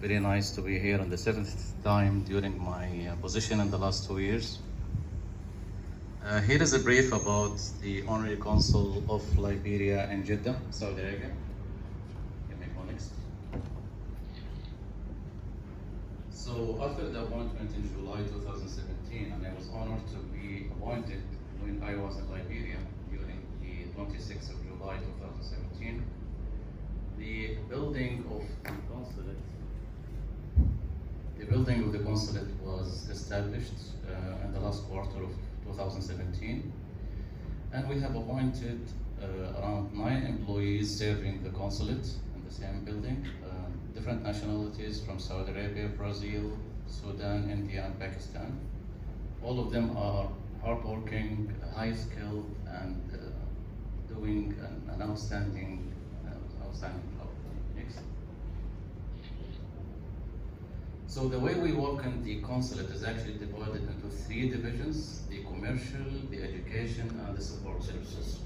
very nice to be here on the seventh time during my position in the last 2 years. Here is a brief about the Honorary Consul of Liberia in Jeddah, Saudi Arabia. Can make one next. So after the appointment in July 2017, and I was honored to be appointed when I was in Liberia during the 26th of July 2017, the building of the consulate was established in the last quarter of 2017, and we have appointed around 9 employees serving the consulate in the same building, different nationalities from Saudi Arabia, Brazil, Sudan, India, and Pakistan. All of them are hardworking, high-skilled, and doing an outstanding job. Next. So the way we work in the consulate is actually divided into 3 divisions: the commercial, the education, and the support services.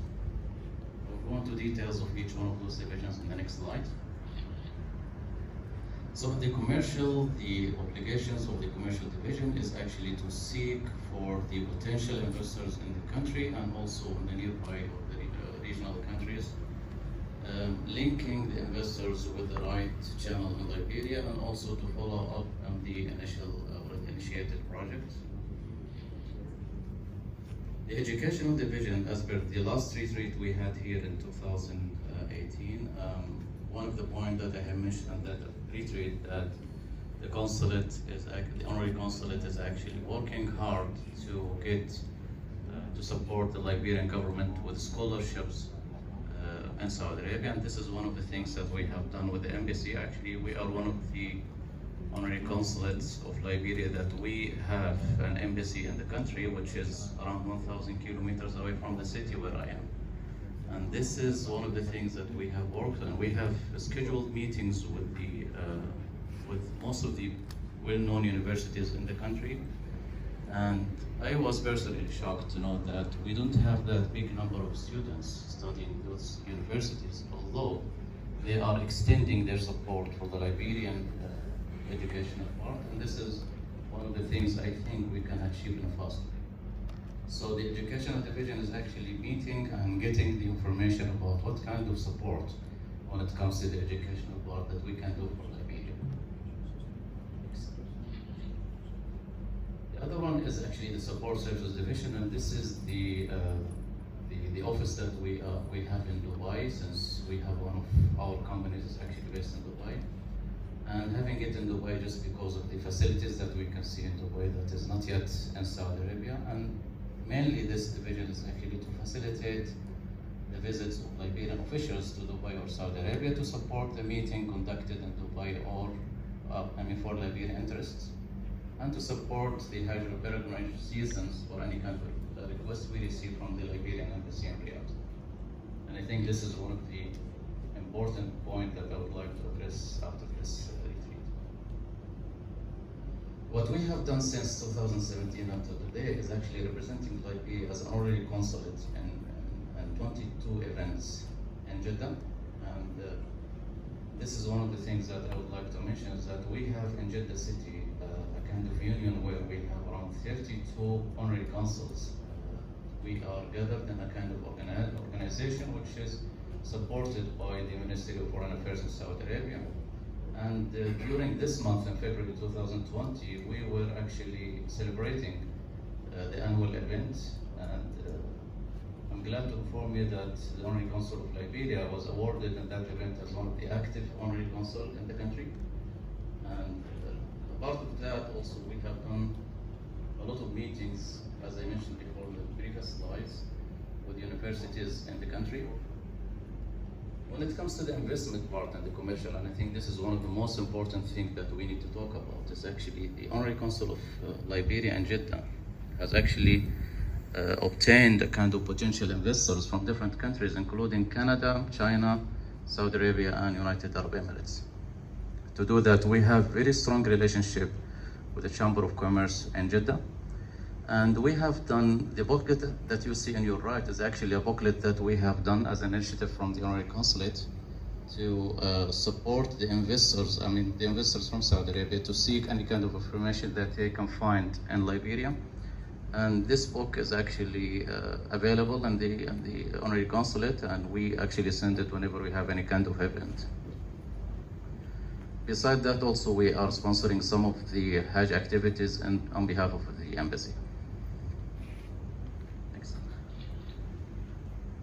We'll go into details of each one of those divisions in the next slide. So in the commercial, the obligations of the commercial division is actually to seek for the potential investors in the country and also in the nearby regional countries, linking the investors with the right channel in Liberia, and also to follow up on the initiated projects. The educational division, as per the last retreat we had here in 2018, one of the points that I have mentioned at that retreat, that the consulate the honorary consulate is actually working hard to get to support the Liberian government with scholarships in Saudi Arabia, and this is one of the things that we have done with the embassy. Actually, we are one of the honorary consulates of Liberia that we have an embassy in the country, which is around 1,000 kilometers away from the city where I am. And this is one of the things that we have worked on. We have scheduled meetings with most of the well-known universities in the country. And I was personally shocked to know that we don't have that big number of students studying those universities, although they are extending their support for the Liberian educational part. And this is one of the things I think we can achieve in a fast way. So the educational division is actually meeting and getting the information about what kind of support when it comes to the educational part that we can do for Liberia. The other one is actually the support services division, and this is the office that we have in Dubai, since we have one of our companies is actually based in Dubai. And having it in Dubai just because of the facilities that we can see in Dubai that is not yet in Saudi Arabia. And mainly this division is actually to facilitate the visits of Liberian officials to Dubai or Saudi Arabia to support the meeting conducted in Dubai or for Liberian interests, and to support the Hajj or pilgrimage seasons or any kind of request we receive from the Liberian embassy in Riyadh. And I think this is one of the important points that I would like to address after this retreat. What we have done since 2017 until today is actually representing Liberia as an honorary consulate in 22 events in Jeddah. And this is one of the things that I would like to mention, is that we have in Jeddah city a kind of union where we have around 32 honorary consuls. We are gathered in a kind of organization which is supported by the Ministry of Foreign Affairs in Saudi Arabia. And during this month, in February 2020, we were actually celebrating the annual event. And I'm glad to inform you that the Honorary Consul of Liberia was awarded in that event as one of the active Honorary Consul in the country. And apart of that, also we have done a lot of meetings, as I mentioned before in the previous slides, with universities in the country. When it comes to the investment part and the commercial, and I think this is one of the most important things that we need to talk about, is actually the Honorary Consul of Liberia and Jeddah has actually obtained a kind of potential investors from different countries, including Canada, China, Saudi Arabia, and United Arab Emirates. To do that, we have very strong relationship with the Chamber of Commerce in Jeddah. And we have done, the booklet that you see on your right is actually a booklet that we have done as an initiative from the Honorary Consulate to support the investors, the investors from Saudi Arabia, to seek any kind of information that they can find in Liberia. And this book is actually available in the Honorary Consulate, and we actually send it whenever we have any kind of event. Besides that, also we are sponsoring some of the Hajj activities on behalf of the embassy. Next.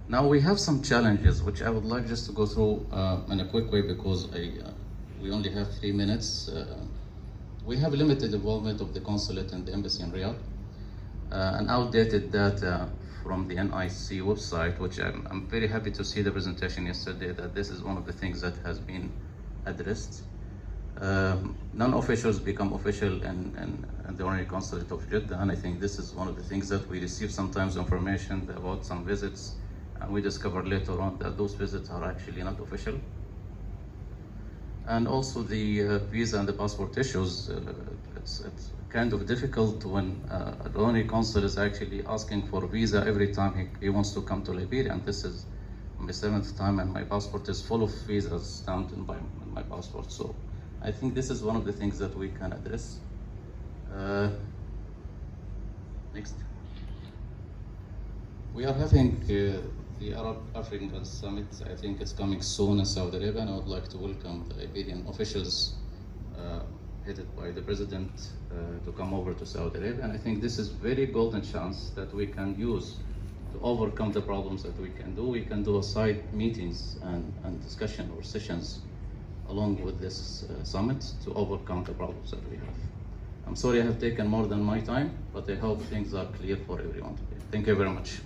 Now we have some challenges which I would like just to go through in a quick way, because we only have 3 minutes. We have limited involvement of the consulate and the embassy in Riyadh. An outdated data from the NIC website, which I'm very happy to see the presentation yesterday, that this is one of the things that has been addressed. Non-officials become official in the Honorary Consulate of Jeddah, and I think this is one of the things that we receive sometimes information about some visits, and we discover later on that those visits are actually not official. And also the visa and the passport issues, it's kind of difficult when the Honorary Consul is actually asking for a visa every time he wants to come to Liberia, and this is my 7th time, and my passport is full of visas stamped in my passport. So I think this is one of the things that we can address. Next. We are having the Arab African Summit. I think it's coming soon in Saudi Arabia, and I would like to welcome the Liberian officials headed by the President to come over to Saudi Arabia. And I think this is very golden chance that we can use to overcome the problems that we can do. We can do a side meetings and discussion or sessions along with this summit to overcome the problems that we have. I'm sorry I have taken more than my time, but I hope things are clear for everyone today. Thank you very much.